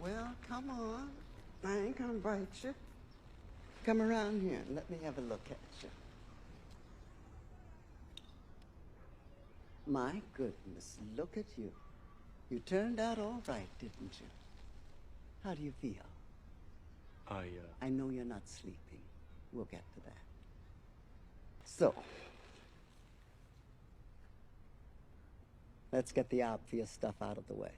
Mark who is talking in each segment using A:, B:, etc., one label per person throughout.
A: Well, come on. I ain't gonna bite you. Come around here and let me have a look at you. My goodness, look at you. You turned out all right, didn't you? How do you feel? I know you're not sleeping. We'll get to that. So, let's get the obvious stuff out of the way.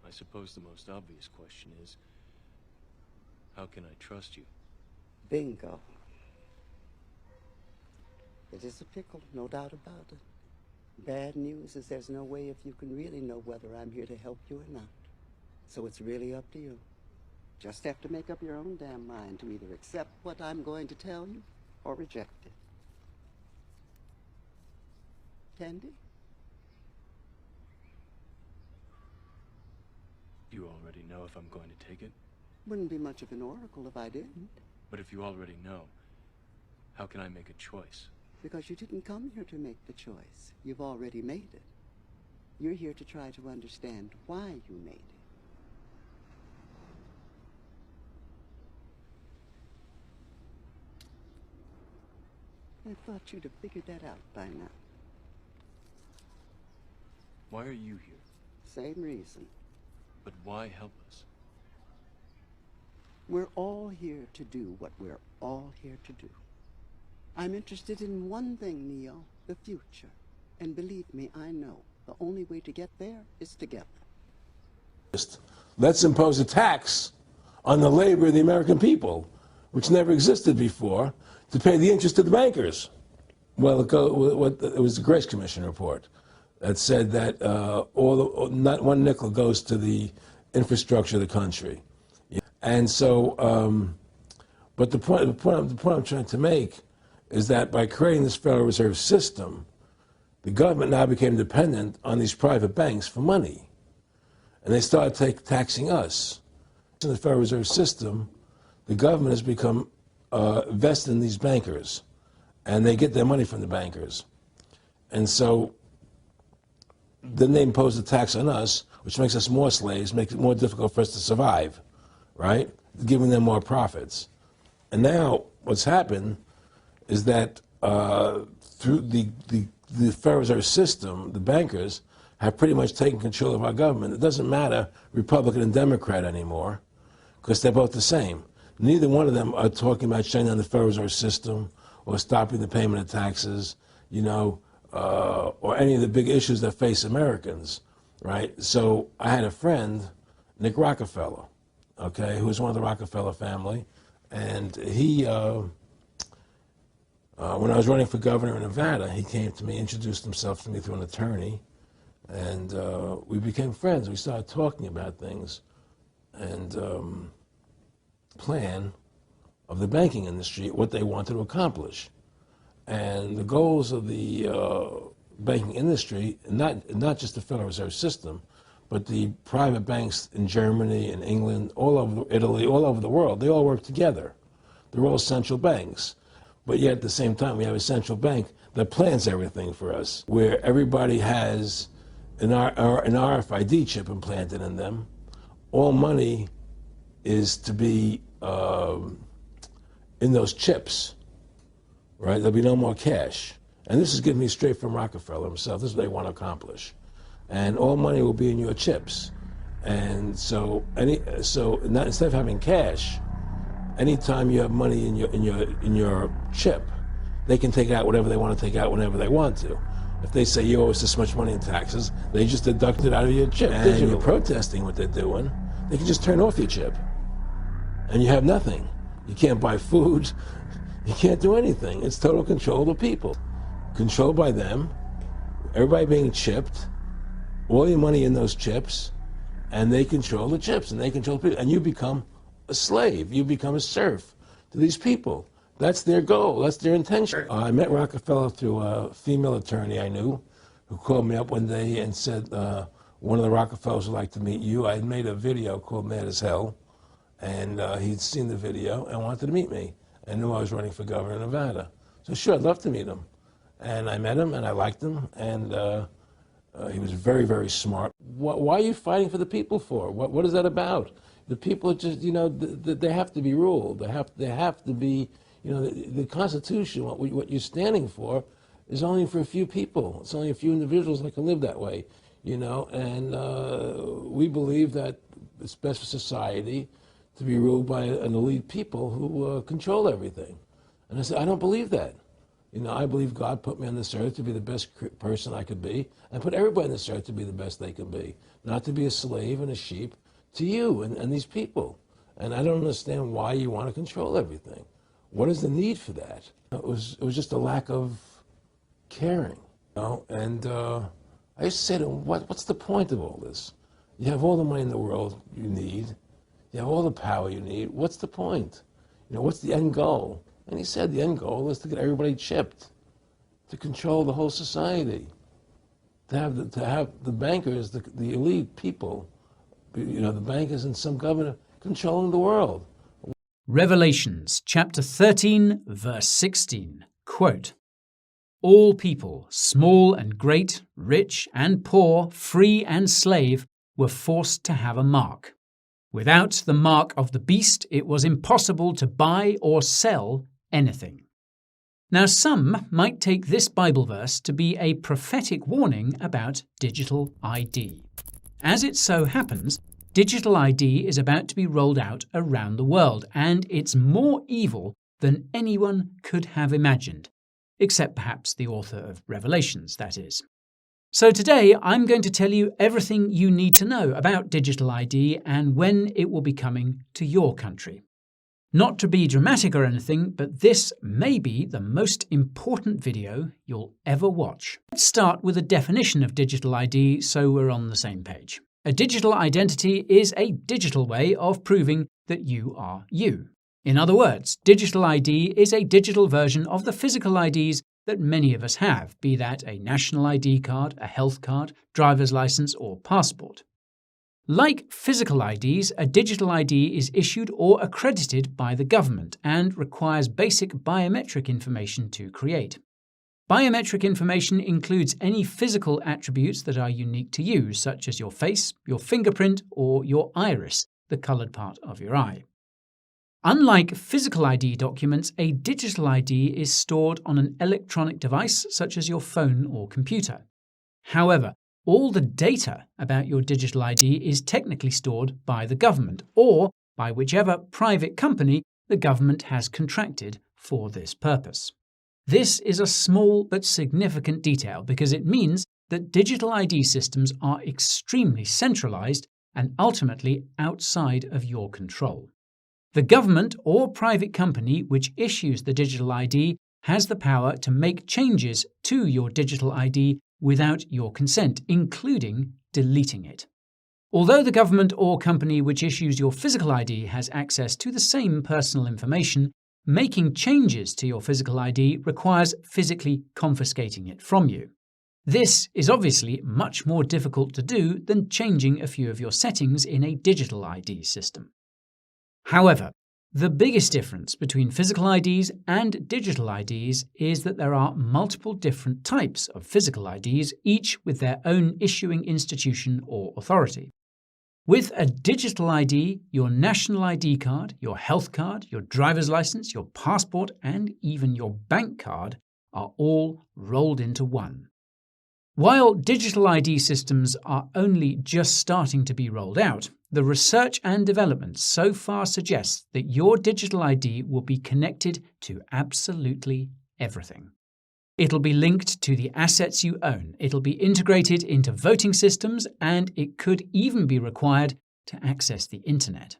B: I suppose the most obvious question is, how can I trust you?
A: Bingo. It is a pickle, no doubt about it. Bad news is there's no way if you can really know whether I'm here to help you or not. So it's really up to you. Just have to make up your own damn mind to either accept what I'm going to tell you or reject it. Tandy?
B: You already know if I'm going to take it?
A: Wouldn't be much of an oracle if I didn't.
B: But if you already know, how can I make a choice?
A: Because you didn't come here to make the choice. You've already made it. You're here to try to understand why you made it. I thought you'd have figured that out by now.
B: Why are you here?
A: Same reason.
B: But why help us?
A: We're all here to do what we're all here to do. I'm interested in one thing, Neo, the future. And believe me, I know the only way to get there is together.
C: Let's impose a tax on the labor of the American people, which never existed before, to pay the interest of the bankers. Well, it was the Grace Commission report that said that not one nickel goes to the infrastructure of the country. And so, but the point I'm trying to make is that by creating this Federal Reserve System, the government now became dependent on these private banks for money. And they started taxing us. In the Federal Reserve System, the government has become vested in these bankers, and they get their money from the bankers. And so then they impose a tax on us, which makes us more slaves, makes it more difficult for us to survive, right? Giving them more profits. And now what's happened is that through the Federal Reserve System, the bankers have pretty much taken control of our government. It doesn't matter Republican and Democrat anymore, because they're both the same. Neither one of them are talking about shutting down the Federal Reserve System or stopping the payment of taxes, or any of the big issues that face Americans, right? So I had a friend, Nick Rockefeller, okay, who was one of the Rockefeller family, and he, when I was running for governor in Nevada, he came to me, introduced himself to me through an attorney, and we became friends. We started talking about things, and plan of the banking industry, what they wanted to accomplish. And the goals of the banking industry, not just the Federal Reserve System, but the private banks in Germany and England, all over Italy, all over the world, they all work together. They're all central banks. But yet at the same time, we have a central bank that plans everything for us, where everybody has an RFID chip implanted in them. All money is to be in those chips, right? There'll be no more cash. And this is given me straight from Rockefeller himself. This is what they want to accomplish. And all money will be in your chips. And so instead of having cash, anytime you have money in your chip, they can take out whatever they want to take out whenever they want to. If they say you owe us this much money in taxes, they just deduct it out of your chip. And you're protesting what they're doing, they can just turn off your chip. And you have nothing. You can't buy food. You can't do anything. It's total control of the people. Controlled by them, everybody being chipped, all your money in those chips, and they control the chips, and they control people. And you become a slave. You become a serf to these people. That's their goal. That's their intention. I met Rockefeller through a female attorney I knew who called me up one day and said, one of the Rockefellers would like to meet you. I had made a video called Mad as Hell, and he'd seen the video and wanted to meet me and knew I was running for governor of Nevada. So sure, I'd love to meet him. And I met him, and I liked him, and He was very, very smart. Why are you fighting for the people for? What is that about? The people are just, they have to be ruled. They have to be, the Constitution, what you're standing for, is only for a few people. It's only a few individuals that can live that way, and we believe that it's best for society to be ruled by an elite people who control everything. And I said, I don't believe that. I believe God put me on this earth to be the best person I could be, and put everybody on this earth to be the best they can be, not to be a slave and a sheep to you and these people. And I don't understand why you want to control everything. What is the need for that? It was just a lack of caring, And I used to say to him, what's the point of all this? You have all the money in the world you need. You have all the power you need. What's the point? What's the end goal? And he said the end goal is to get everybody chipped, to control the whole society, to have the bankers, the elite people, the bankers and some governor controlling the world.
D: Revelations chapter 13, verse 16, quote, "All people, small and great, rich and poor, free and slave, were forced to have a mark. Without the mark of the beast, it was impossible to buy or sell anything." Now, some might take this Bible verse to be a prophetic warning about digital ID. As it so happens, digital ID is about to be rolled out around the world, and it's more evil than anyone could have imagined, except perhaps the author of Revelations, that is. So today, I'm going to tell you everything you need to know about digital ID and when it will be coming to your country. Not to be dramatic or anything, but this may be the most important video you'll ever watch. Let's start with a definition of digital ID so we're on the same page. A digital identity is a digital way of proving that you are you. In other words, digital ID is a digital version of the physical IDs that many of us have, be that a national ID card, a health card, driver's license, or passport. Like physical IDs, a digital ID is issued or accredited by the government and requires basic biometric information to create. Biometric information includes any physical attributes that are unique to you, such as your face, your fingerprint, or your iris, the coloured part of your eye. Unlike physical ID documents, a digital ID is stored on an electronic device such as your phone or computer. However, all the data about your digital ID is technically stored by the government or by whichever private company the government has contracted for this purpose. This is a small but significant detail because it means that digital ID systems are extremely centralized and ultimately outside of your control. The government or private company which issues the digital ID has the power to make changes to your digital ID without your consent, including deleting it. Although the government or company which issues your physical ID has access to the same personal information, making changes to your physical ID requires physically confiscating it from you. This is obviously much more difficult to do than changing a few of your settings in a digital ID system. However, the biggest difference between physical IDs and digital IDs is that there are multiple different types of physical IDs, each with their own issuing institution or authority. With a digital ID, your national ID card, your health card, your driver's license, your passport, and even your bank card are all rolled into one. While digital ID systems are only just starting to be rolled out, the research and development so far suggests that your digital ID will be connected to absolutely everything. It'll be linked to the assets you own, it'll be integrated into voting systems, and it could even be required to access the internet.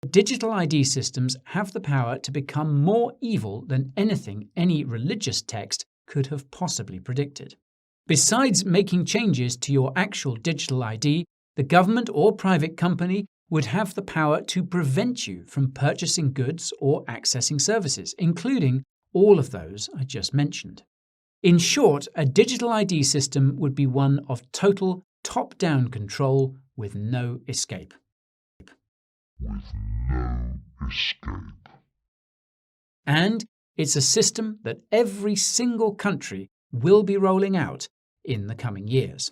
D: Digital ID systems have the power to become more evil than anything any religious text could have possibly predicted. Besides making changes to your actual digital ID, the government or private company would have the power to prevent you from purchasing goods or accessing services, including all of those I just mentioned. In short, a digital ID system would be one of total top-down control with no escape. And it's a system that every single country will be rolling out in the coming years.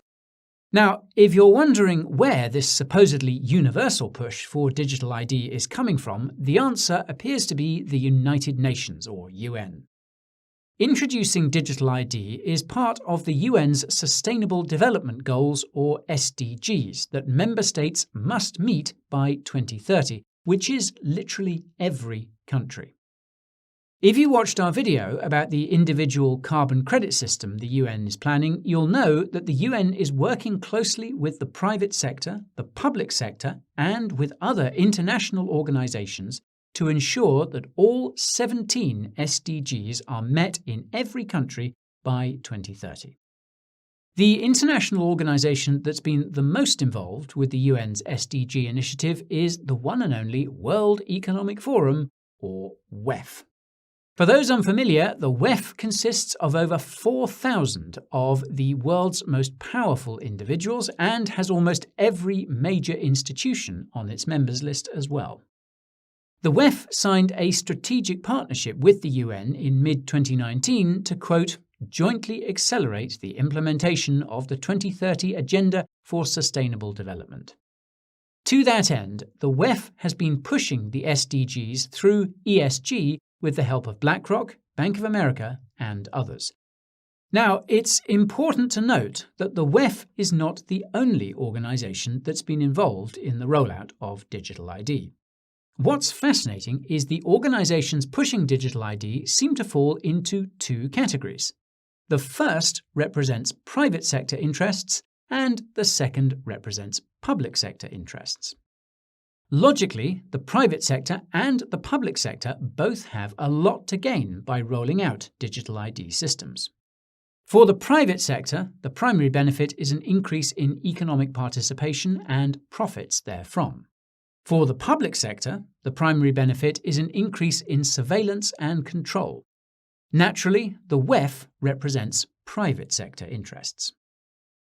D: Now, if you're wondering where this supposedly universal push for digital ID is coming from, the answer appears to be the United Nations, or UN. Introducing digital ID is part of the UN's Sustainable Development Goals, or SDGs, that member states must meet by 2030, which is literally every country. If you watched our video about the individual carbon credit system the UN is planning, you'll know that the UN is working closely with the private sector, the public sector, and with other international organizations to ensure that all 17 SDGs are met in every country by 2030. The international organization that's been the most involved with the UN's SDG initiative is the one and only World Economic Forum, or WEF. For those unfamiliar, the WEF consists of over 4,000 of the world's most powerful individuals and has almost every major institution on its members list as well. The WEF signed a strategic partnership with the UN in mid-2019 to, quote, jointly accelerate the implementation of the 2030 Agenda for Sustainable Development. To that end, the WEF has been pushing the SDGs through ESG with the help of BlackRock, Bank of America, and others. Now, it's important to note that the WEF is not the only organization that's been involved in the rollout of digital ID. What's fascinating is the organizations pushing digital ID seem to fall into two categories. The first represents private sector interests, and the second represents public sector interests. Logically, the private sector and the public sector both have a lot to gain by rolling out digital ID systems. For the private sector, the primary benefit is an increase in economic participation and profits therefrom. For the public sector, the primary benefit is an increase in surveillance and control. Naturally, the WEF represents private sector interests.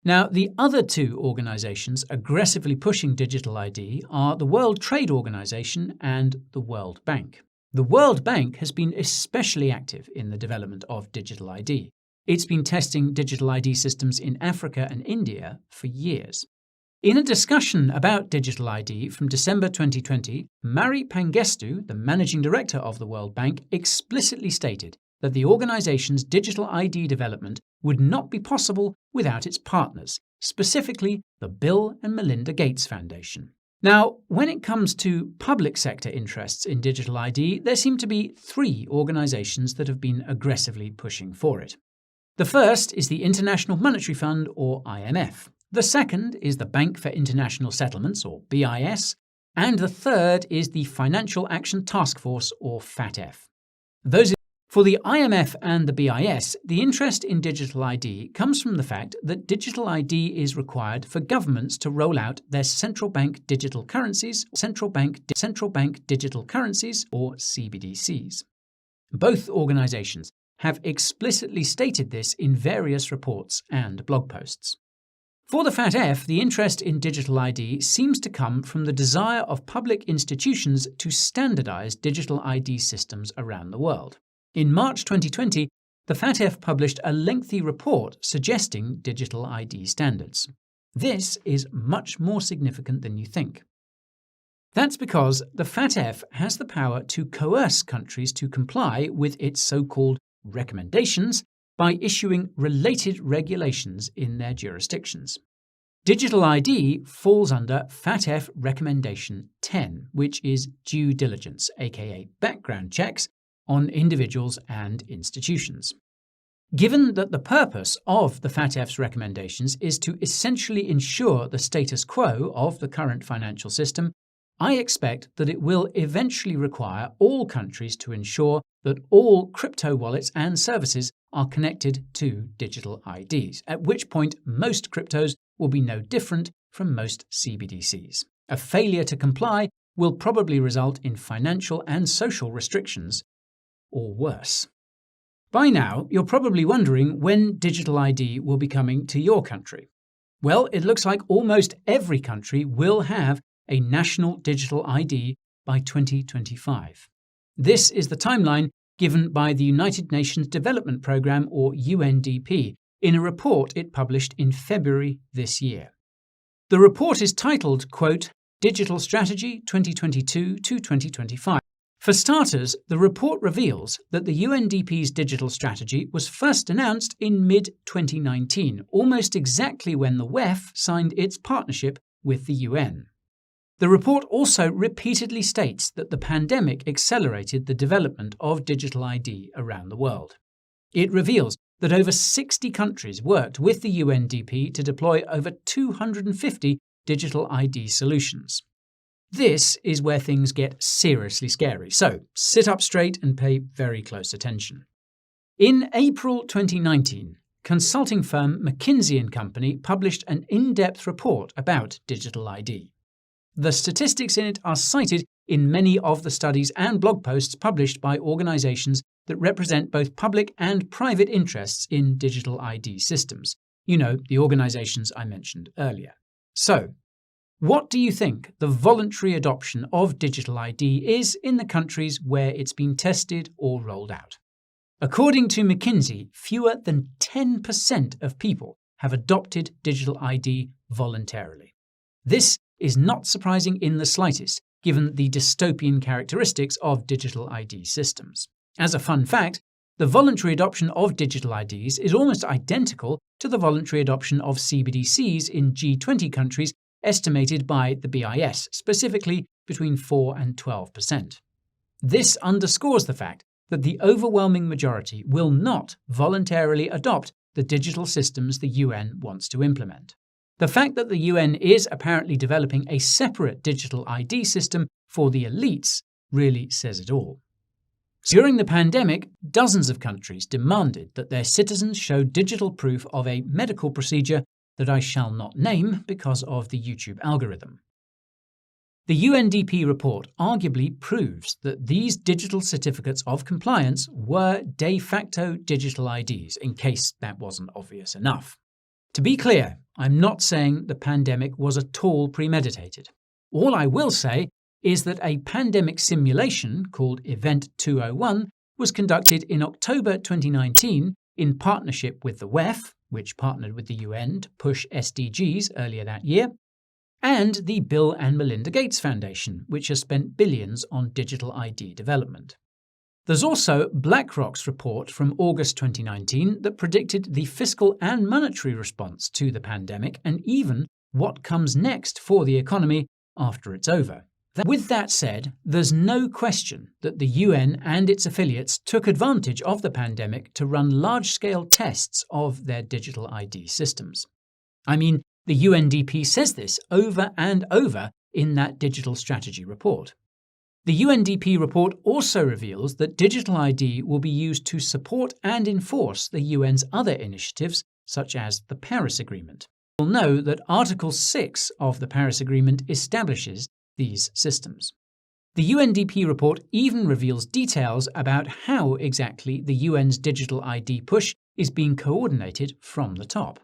D: Now, the other two organizations aggressively pushing digital ID are the World Trade Organization and the World Bank. The World Bank has been especially active in the development of digital ID. It's been testing digital ID systems in Africa and India for years. In a discussion about digital ID from December 2020, Mari Pangestu, the managing director of the World Bank, explicitly stated that the organization's digital ID development would not be possible without its partners, specifically the Bill and Melinda Gates Foundation. Now, when it comes to public sector interests in digital ID, there seem to be three organizations that have been aggressively pushing for it. The first is the International Monetary Fund, or IMF. The second is the Bank for International Settlements, or BIS, and the third is the Financial Action Task Force, or FATF. For the IMF and the BIS, the interest in digital ID comes from the fact that digital ID is required for governments to roll out their central bank digital currencies, central bank digital currencies, or CBDCs. Both organizations have explicitly stated this in various reports and blog posts. For the FATF, the interest in digital ID seems to come from the desire of public institutions to standardize digital ID systems around the world. In March 2020, the FATF published a lengthy report suggesting digital ID standards. This is much more significant than you think. That's because the FATF has the power to coerce countries to comply with its so-called recommendations by issuing related regulations in their jurisdictions. Digital ID falls under FATF Recommendation 10, which is due diligence, aka background checks, on individuals and institutions. Given that the purpose of the FATF's recommendations is to essentially ensure the status quo of the current financial system, I expect that it will eventually require all countries to ensure that all crypto wallets and services are connected to digital IDs, at which point most cryptos will be no different from most CBDCs. A failure to comply will probably result in financial and social restrictions, or worse. By now, you're probably wondering when digital ID will be coming to your country. Well, it looks like almost every country will have a national digital ID by 2025. This is the timeline given by the United Nations Development Programme, or UNDP, in a report it published in February this year. The report is titled, quote, Digital Strategy 2022 to 2025. For starters, the report reveals that the UNDP's digital strategy was first announced in mid-2019, almost exactly when the WEF signed its partnership with the UN. The report also repeatedly states that the pandemic accelerated the development of digital ID around the world. It reveals that over 60 countries worked with the UNDP to deploy over 250 digital ID solutions. This is where things get seriously scary, so sit up straight and pay very close attention. In April 2019, consulting firm McKinsey & Company published an in-depth report about digital ID. The statistics in it are cited in many of the studies and blog posts published by organizations that represent both public and private interests in digital ID systems. You know, the organizations I mentioned earlier. So, what do you think the voluntary adoption of digital ID is in the countries where it's been tested or rolled out? According to McKinsey, fewer than 10% of people have adopted digital ID voluntarily. This is not surprising in the slightest, given the dystopian characteristics of digital ID systems. As a fun fact, the voluntary adoption of digital IDs is almost identical to the voluntary adoption of CBDCs in G20 countries, estimated by the BIS, specifically between 4 and 12%. This underscores the fact that the overwhelming majority will not voluntarily adopt the digital systems the UN wants to implement. The fact that the UN is apparently developing a separate digital ID system for the elites really says it all. During the pandemic, dozens of countries demanded that their citizens show digital proof of a medical procedure that I shall not name because of the YouTube algorithm. The UNDP report arguably proves that these digital certificates of compliance were de facto digital IDs, in case that wasn't obvious enough. To be clear, I'm not saying the pandemic was at all premeditated. All I will say is that a pandemic simulation called Event 201 was conducted in October 2019 in partnership with the WEF, which partnered with the UN to push SDGs earlier that year, and the Bill and Melinda Gates Foundation, which has spent billions on digital ID development. There's also BlackRock's report from August 2019 that predicted the fiscal and monetary response to the pandemic and even what comes next for the economy after it's over. With that said, there's no question that the UN and its affiliates took advantage of the pandemic to run large-scale tests of their digital ID systems. I mean, the UNDP says this over and over in that digital strategy report. The UNDP report also reveals that digital ID will be used to support and enforce the UN's other initiatives, such as the Paris Agreement. You'll know that Article 6 of the Paris Agreement establishes these systems. The UNDP report even reveals details about how exactly the UN's digital ID push is being coordinated from the top.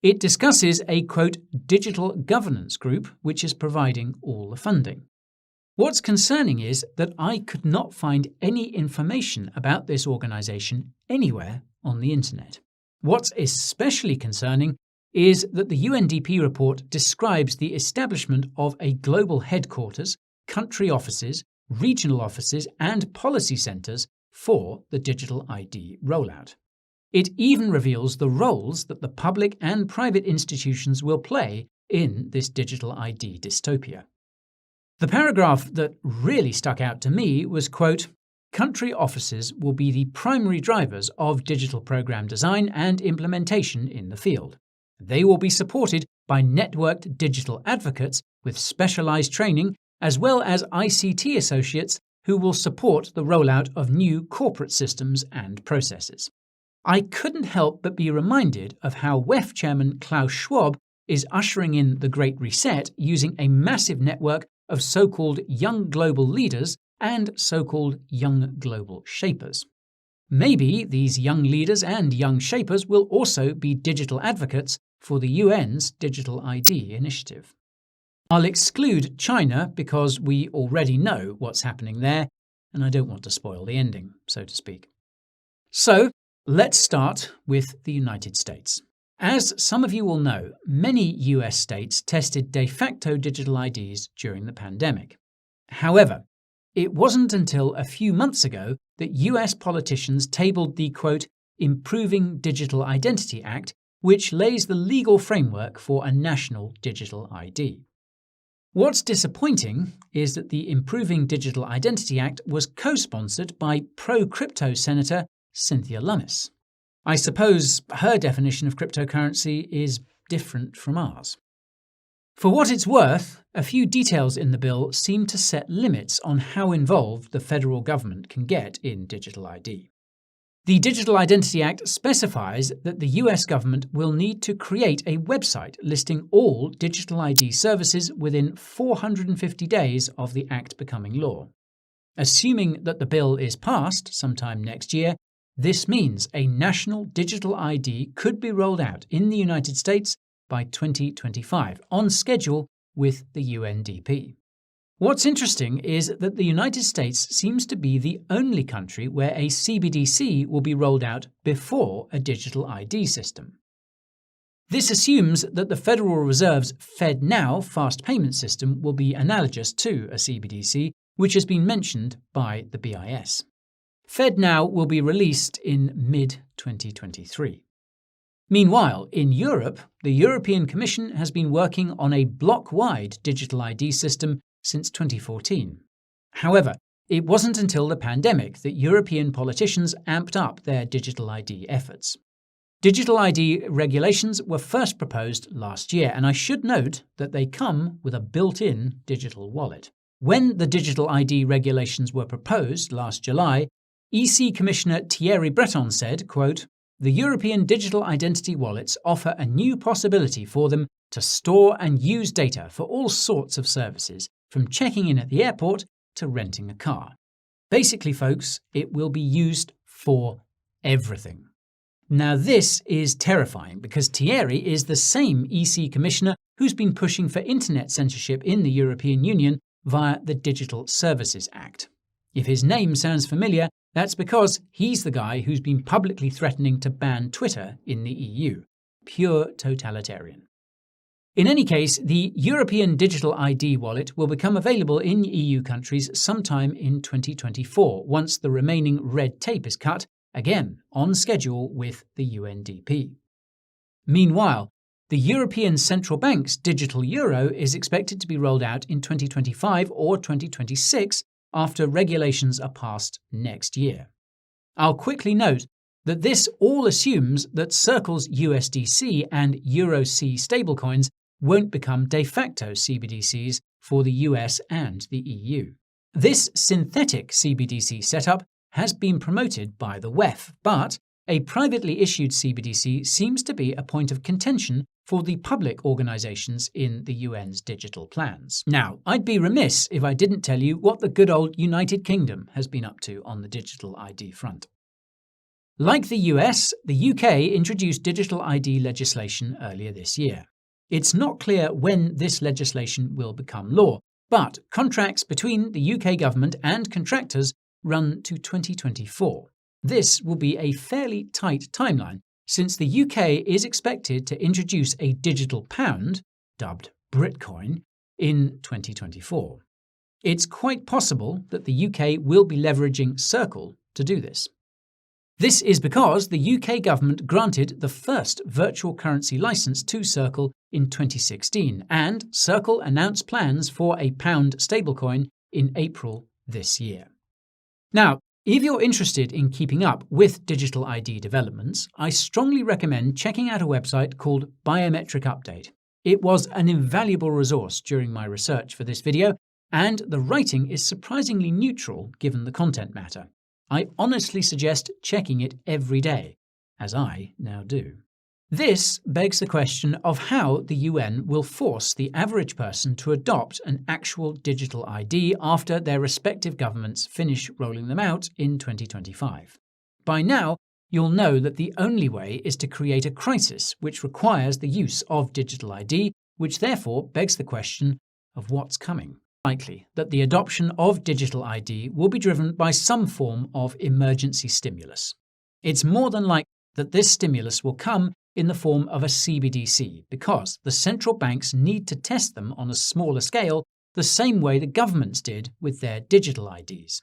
D: It discusses a, quote, digital governance group which is providing all the funding. What's concerning is that I could not find any information about this organization anywhere on the internet. What's especially concerning is that the UNDP report describes the establishment of a global headquarters, country offices, regional offices, and policy centers for the digital ID rollout. It even reveals the roles that the public and private institutions will play in this digital ID dystopia. The paragraph that really stuck out to me was, quote, country offices will be the primary drivers of digital program design and implementation in the field. They will be supported by networked digital advocates with specialized training, as well as ICT associates who will support the rollout of new corporate systems and processes. I couldn't help but be reminded of how WEF chairman Klaus Schwab is ushering in the Great Reset using a massive network of so-called young global leaders and so-called young global shapers. Maybe these young leaders and young shapers will also be digital advocates for the UN's Digital ID initiative. I'll exclude China because we already know what's happening there, and I don't want to spoil the ending, so to speak. So, let's start with the United States. As some of you will know, many US states tested de facto digital IDs during the pandemic. However, it wasn't until a few months ago that US politicians tabled the, quote, Improving Digital Identity Act, which lays the legal framework for a national digital ID. What's disappointing is that the Improving Digital Identity Act was co-sponsored by pro-crypto Senator Cynthia Lummis. I suppose her definition of cryptocurrency is different from ours. For what it's worth, a few details in the bill seem to set limits on how involved the federal government can get in digital ID. The Digital Identity Act specifies that the US government will need to create a website listing all digital ID services within 450 days of the Act becoming law. Assuming that the bill is passed sometime next year, this means a national digital ID could be rolled out in the United States by 2025, on schedule with the UNDP. What's interesting is that the United States seems to be the only country where a CBDC will be rolled out before a digital ID system. This assumes that the Federal Reserve's FedNow fast payment system will be analogous to a CBDC, which has been mentioned by the BIS. FedNow will be released in mid-2023. Meanwhile, in Europe, the European Commission has been working on a block-wide digital ID system since 2014. However, it wasn't until the pandemic that European politicians amped up their digital ID efforts. Digital ID regulations were first proposed last year, and I should note that they come with a built-in digital wallet. When the digital ID regulations were proposed last July, EC Commissioner Thierry Breton said, quote, "The European digital identity wallets offer a new possibility for them to store and use data for all sorts of services, from checking in at the airport to renting a car. Basically, folks, it will be used for everything." Now, this is terrifying because Thierry is the same EC Commissioner who's been pushing for internet censorship in the European Union via the Digital Services Act. If his name sounds familiar, that's because he's the guy who's been publicly threatening to ban Twitter in the EU. Pure totalitarian. In any case, the European Digital ID wallet will become available in EU countries sometime in 2024, once the remaining red tape is cut, again on schedule with the UNDP. Meanwhile, the European Central Bank's digital euro is expected to be rolled out in 2025 or 2026 after regulations are passed next year. I'll quickly note that this all assumes that Circle's USDC and EuroC stablecoins won't become de facto CBDCs for the US and the EU. This synthetic CBDC setup has been promoted by the WEF, but a privately issued CBDC seems to be a point of contention for the public organizations in the UN's digital plans. Now, I'd be remiss if I didn't tell you what the good old United Kingdom has been up to on the digital ID front. Like the US, the UK introduced digital ID legislation earlier this year. It's not clear when this legislation will become law, but contracts between the UK government and contractors run to 2024. This will be a fairly tight timeline, since the UK is expected to introduce a digital pound, dubbed Britcoin, in 2024. It's quite possible that the UK will be leveraging Circle to do this. This is because the UK government granted the first virtual currency license to Circle in 2016, and Circle announced plans for a pound stablecoin in April this year. Now, if you're interested in keeping up with digital ID developments, I strongly recommend checking out a website called Biometric Update. It was an invaluable resource during my research for this video, and the writing is surprisingly neutral given the content matter. I honestly suggest checking it every day, as I now do. This begs the question of how the UN will force the average person to adopt an actual digital ID after their respective governments finish rolling them out in 2025. By now, you'll know that the only way is to create a crisis which requires the use of digital ID, which therefore begs the question of what's coming. Likely that the adoption of digital ID will be driven by some form of emergency stimulus. It's more than likely that this stimulus will come in the form of a CBDC because the central banks need to test them on a smaller scale the same way the governments did with their digital IDs.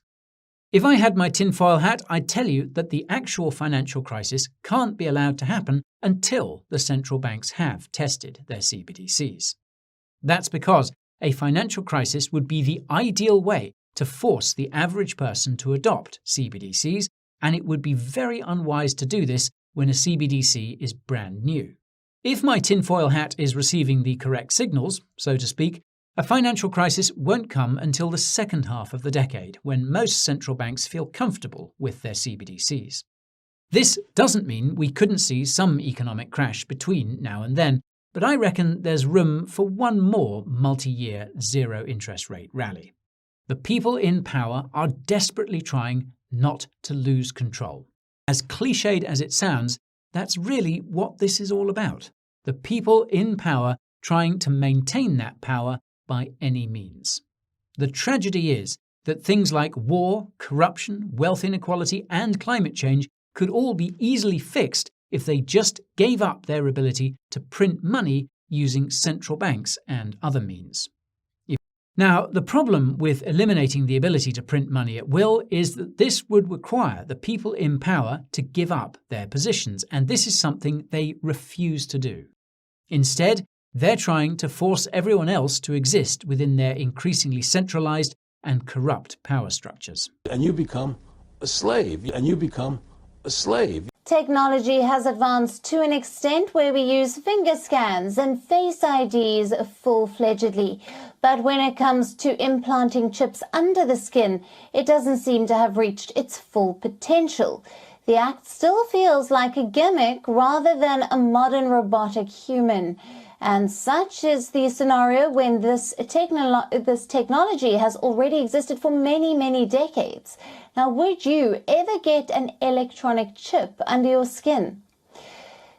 D: If I had my tinfoil hat, I'd tell you that the actual financial crisis can't be allowed to happen until the central banks have tested their CBDCs. That's because a financial crisis would be the ideal way to force the average person to adopt CBDCs, and it would be very unwise to do this when a CBDC is brand new. If my tinfoil hat is receiving the correct signals, so to speak, a financial crisis won't come until the second half of the decade, when most central banks feel comfortable with their CBDCs. This doesn't mean we couldn't see some economic crash between now and then, but I reckon there's room for one more multi-year zero interest rate rally. The people in power are desperately trying not to lose control. As cliched as it sounds, that's really what this is all about. The people in power trying to maintain that power by any means. The tragedy is that things like war, corruption, wealth inequality, and climate change could all be easily fixed if they just gave up their ability to print money using central banks and other means. Now, the problem with eliminating the ability to print money at will is that this would require the people in power to give up their positions, and this is something they refuse to do. Instead, they're trying to force everyone else to exist within their increasingly centralized and corrupt power structures.
C: And you become a slave.
E: Technology has advanced to an extent where we use finger scans and face IDs full-fledgedly. But when it comes to implanting chips under the skin, it doesn't seem to have reached its full potential. The act still feels like a gimmick rather than a modern robotic human. And such is the scenario when this technology has already existed for many, many decades. Now, would you ever get an electronic chip under your skin?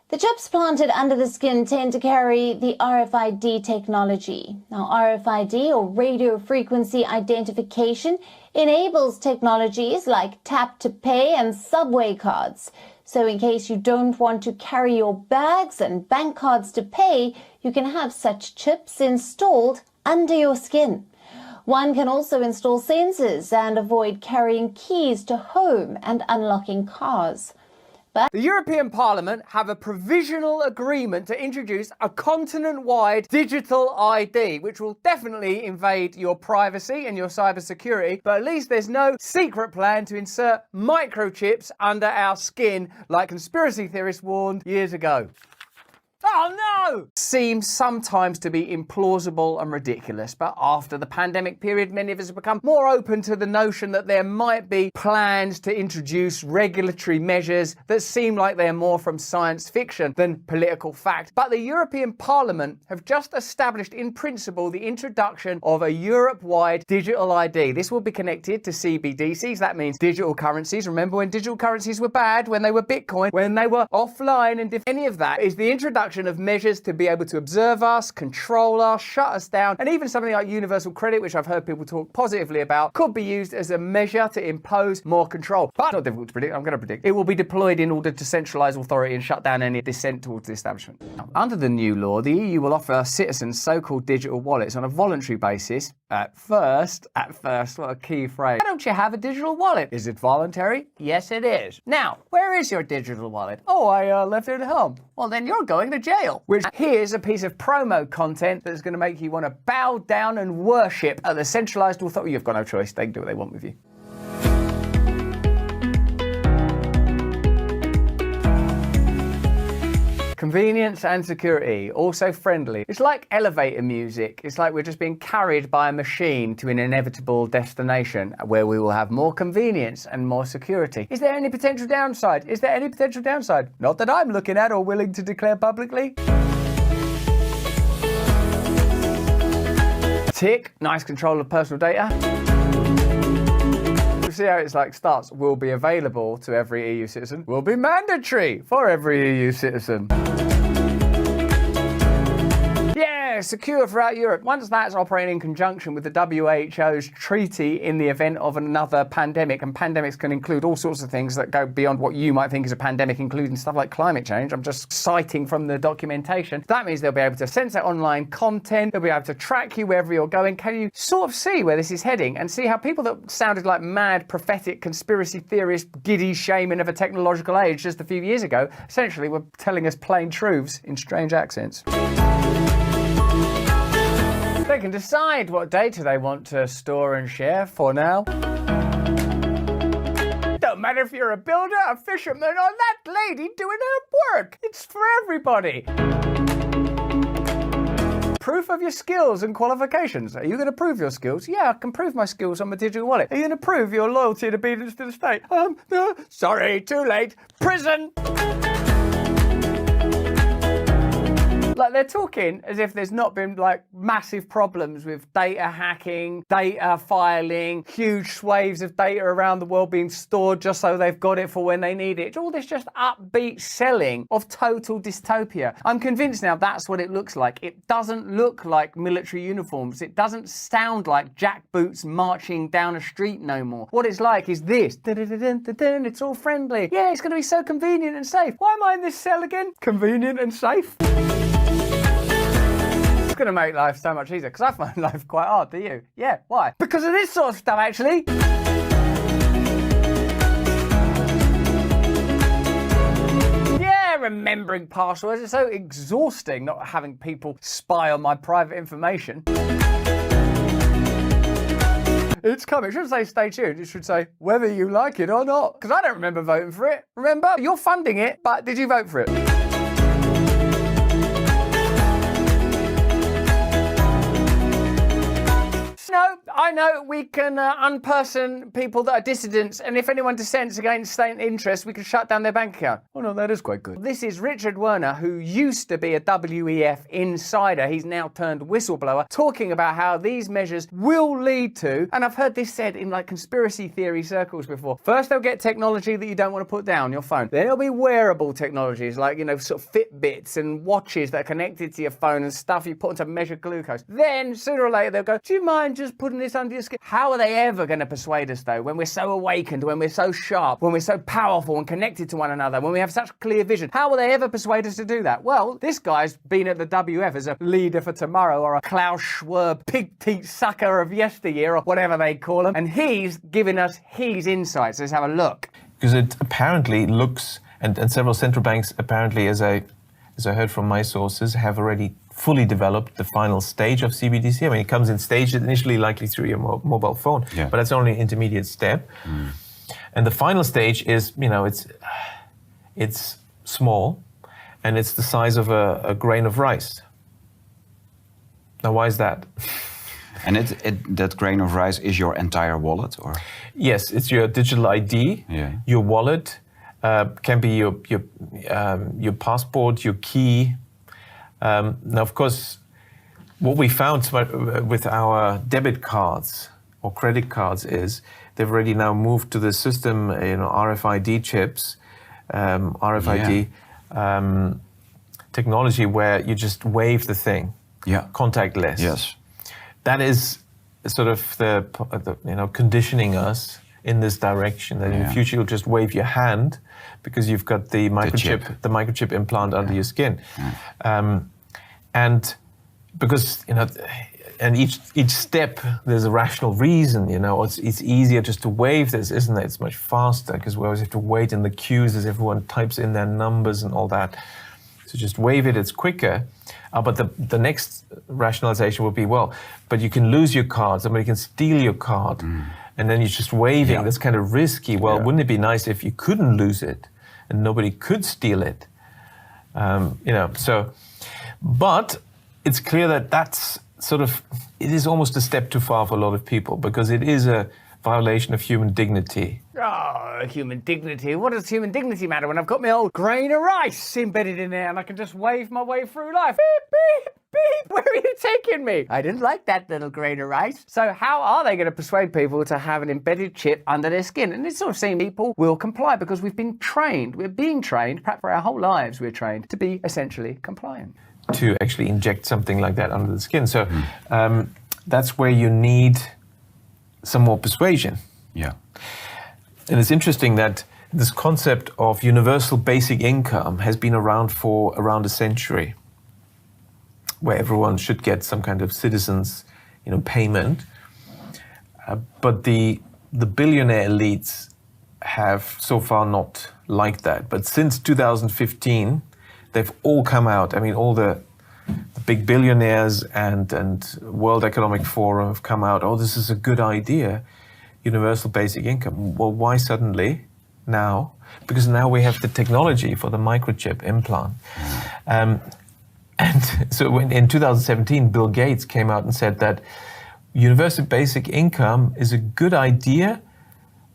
E: The chips planted under the skin tend to carry the RFID technology. Now, RFID, or radio frequency identification, enables technologies like tap to pay and subway cards. So in case you don't want to carry your bags and bank cards to pay, you can have such chips installed under your skin. One can also install sensors and avoid carrying keys to home and unlocking cars.
F: The European Parliament have a provisional agreement to introduce a continent-wide digital ID, which will definitely invade your privacy and your cybersecurity, but at least there's no secret plan to insert microchips under our skin like conspiracy theorists warned years ago. Oh no! Seems sometimes to be implausible and ridiculous, but after the pandemic period, many of us have become more open to the notion that there might be plans to introduce regulatory measures that seem like they're more from science fiction than political fact. But the European Parliament have just established in principle the introduction of a Europe-wide digital ID. This will be connected to CBDCs, that means digital currencies. Remember when digital currencies were bad, when they were Bitcoin, when they were offline, and any of that is the introduction of measures to be able to observe us, control us, shut us down, and even something like universal credit, which I've heard people talk positively about, could be used as a measure to impose more control. But it's not difficult to predict, I'm going to predict. It will be deployed in order to centralise authority and shut down any dissent towards the establishment. Now, under the new law, the EU will offer citizens so-called digital wallets on a voluntary basis. At first, what a key phrase. Why don't you have a digital wallet? Is it voluntary? Yes, it is. Now, where is your digital wallet? Oh, I left it at home. Well, then you're going to jail. Which here's a piece of promo content that's going to make you want to bow down and worship at the centralised authority. You've got no choice. They can do what they want with you. Convenience and security, also friendly. It's like elevator music. It's like we're just being carried by a machine to an inevitable destination where we will have more convenience and more security. Is there any potential downside? Is there any potential downside? Not that I'm looking at or willing to declare publicly. Tick, nice control of personal data. See how it's like starts, will be available to every EU citizen, will be mandatory for every EU citizen. it's secure throughout Europe. Once that's operating in conjunction with the WHO's treaty in the event of another pandemic, and pandemics can include all sorts of things that go beyond what you might think is a pandemic, including stuff like climate change. I'm just citing from the documentation. That means they'll be able to censor online content. They'll be able to track you wherever you're going. Can you sort of see where this is heading and see how people that sounded like mad, prophetic, conspiracy theorists, giddy shaman of a technological age just a few years ago, essentially were telling us plain truths in strange accents? They can decide what data they want to store and share for now. Don't matter if you're a builder, a fisherman, or that lady doing her work. It's for everybody. Proof of your skills and qualifications. Are you going to prove your skills? Yeah, I can prove my skills on my digital wallet. Are you going to prove your loyalty and obedience to the state? No, sorry, too late. Prison! Like, they're talking as if there's not been like massive problems with data hacking, data filing, huge swathes of data around the world being stored just so they've got it for when they need it. All this just upbeat selling of total dystopia. I'm convinced now that's what it looks like. It doesn't look like military uniforms. It doesn't sound like jackboots marching down a street no more. What it's like is this. It's all friendly. Yeah, it's going to be so convenient and safe. Why am I in this cell again? Convenient and safe? It's going to make life so much easier, because I find life quite hard, do you? Yeah, why? Because of this sort of stuff, actually. Yeah, remembering passwords is so exhausting, not having people spy on my private information. It's coming. It shouldn't say stay tuned. It should say whether you like it or not. Because I don't remember voting for it. Remember? You're funding it, but did you vote for it? No, I know we can unperson people that are dissidents, and if anyone dissents against state interest, we can shut down their bank account. Oh no, that is quite good. This is Richard Werner, who used to be a WEF insider. He's now turned whistleblower, talking about how these measures will lead to, and I've heard this said in like conspiracy theory circles before. First, they'll get technology that you don't want to put down, your phone. Then there'll be wearable technologies like, you know, sort of Fitbits and watches that are connected to your phone and stuff you put on to measure glucose. Then, sooner or later, they'll go, do you mind just putting this under your skin? How are they ever going to persuade us, though, when we're so awakened, when we're so sharp, when we're so powerful and connected to one another, when we have such clear vision? How will they ever persuade us to do that? Well, this guy's been at the WF as a leader for tomorrow, or a Klaus Schwab pig-teeth sucker of yesteryear, or whatever they call him, and he's giving us his insights. Let's have a look.
G: Because it apparently looks, and several central banks apparently, as I heard from my sources, have already fully developed the final stage of CBDC. I mean, it comes in stages, initially likely through your mobile phone, but that's only an intermediate step. And the final stage is, you know, it's small, and it's the size of a grain of rice. Now, why is that?
H: And that grain of rice is your entire wallet, or?
G: Yes, it's your digital ID, your wallet, can be your passport, your key. Now, of course, what we found with our debit cards or credit cards is they've already now moved to the system, you know, RFID chips, RFID technology, where you just wave the thing, contactless.
H: Yes,
G: that is sort of the you know, conditioning us in this direction, that in the future you'll just wave your hand because you've got the microchip implant under your skin. And because, you know, and each step there's a rational reason, you know. It's easier just to wave this, isn't it? It's much faster because we always have to wait in the queues as everyone types in their numbers and all that. So just wave it, it's quicker. But the next rationalization would be, well, but you can lose your card, somebody can steal your card, and then you're just waving. That's kind of risky. Well, wouldn't it be nice if you couldn't lose it and nobody could steal it? You know, so, but it's clear that that's sort of, it is almost a step too far for a lot of people, because it is a violation of human dignity.
F: Oh, human dignity. What does human dignity matter when I've got my old grain of rice embedded in there and I can just wave my way through life? Beep, beep, beep. Where are you taking me? I didn't like that little grain of rice. So how are they going to persuade people to have an embedded chip under their skin? And it sort of seems people will comply because we've been trained. We're being trained, perhaps for our whole lives we're trained to be essentially compliant.
G: to actually inject something like that under the skin. So that's where you need some more persuasion.
H: Yeah.
G: And it's interesting that this concept of universal basic income has been around for around a century, where everyone should get some kind of citizens, payment. But the billionaire elites have so far not liked that. But since 2015, they've all come out. I mean, all the big billionaires and World Economic Forum have come out, oh, this is a good idea, universal basic income. Well, why suddenly now? Because now we have the technology for the microchip implant. And so in 2017, Bill Gates came out and said that universal basic income is a good idea,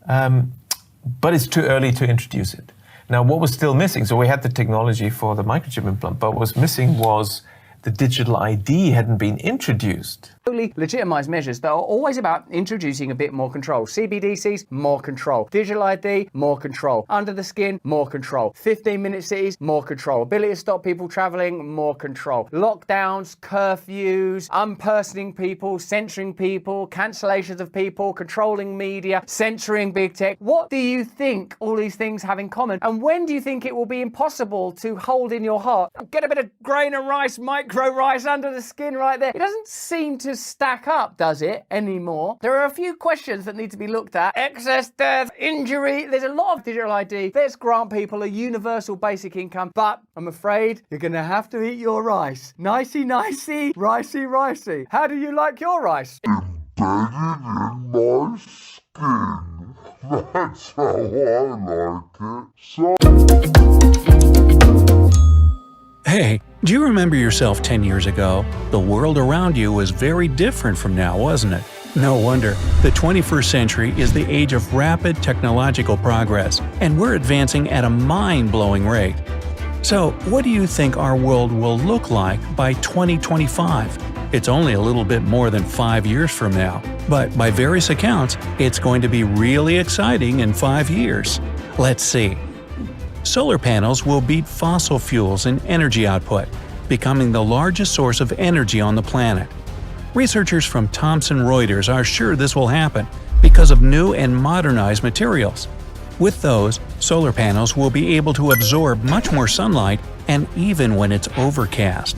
G: but it's too early to introduce it. Now, what was still missing, so we had the technology for the microchip implant, but what was missing was the digital ID hadn't been introduced.
F: Totally legitimised measures that are always about introducing a bit more control. CBDCs, more control. Digital ID, more control. Under the skin, more control. 15-minute cities, more control. Ability to stop people travelling, more control. Lockdowns, curfews, unpersoning people, censoring people, cancellations of people, controlling media, censoring big tech. What do you think all these things have in common? And when do you think it will be impossible to hold in your heart, get a bit of grain of rice, micro rice under the skin right there? It doesn't seem to stack up, does it, anymore? There are a few questions that need to be looked at. Excess, death, injury. There's a lot of digital ID. Let's grant people a universal basic income, but I'm afraid you're going to have to eat your rice. Nicey, nicey, ricey, ricey. How do you like your rice?
I: Embedded in my skin. That's how I like it.
J: Hey, do you remember yourself 10 years ago? The world around you was very different from now, wasn't it? No wonder. The 21st century is the age of rapid technological progress, and we're advancing at a mind-blowing rate. So, what do you think our world will look like by 2025? It's only a little bit more than 5 years from now, but by various accounts, it's going to be really exciting in 5 years. Let's see. Solar panels will beat fossil fuels in energy output, becoming the largest source of energy on the planet. Researchers from Thomson Reuters are sure this will happen because of new and modernized materials. With those, solar panels will be able to absorb much more sunlight, and even when it's overcast.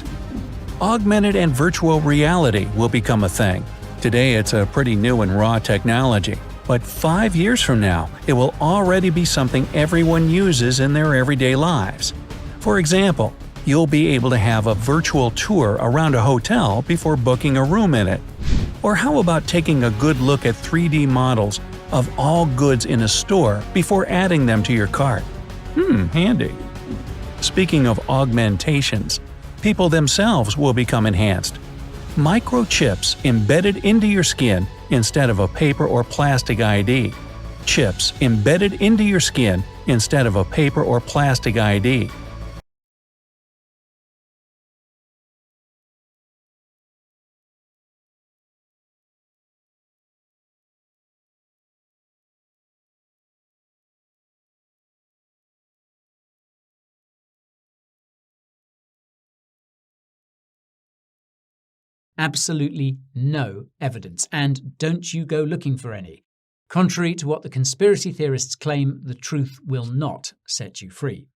J: Augmented and virtual reality will become a thing. Today it's a pretty new and raw technology. But 5 years from now, it will already be something everyone uses in their everyday lives. For example, you'll be able to have a virtual tour around a hotel before booking a room in it. Or how about taking a good look at 3D models of all goods in a store before adding them to your cart? Handy. Speaking of augmentations, people themselves will become enhanced. Microchips embedded into your skin instead of a paper or plastic ID. Chips embedded into your skin instead of a paper or plastic ID.
D: Absolutely no evidence, and don't you go looking for any. Contrary to what the conspiracy theorists claim, the truth will not set you free.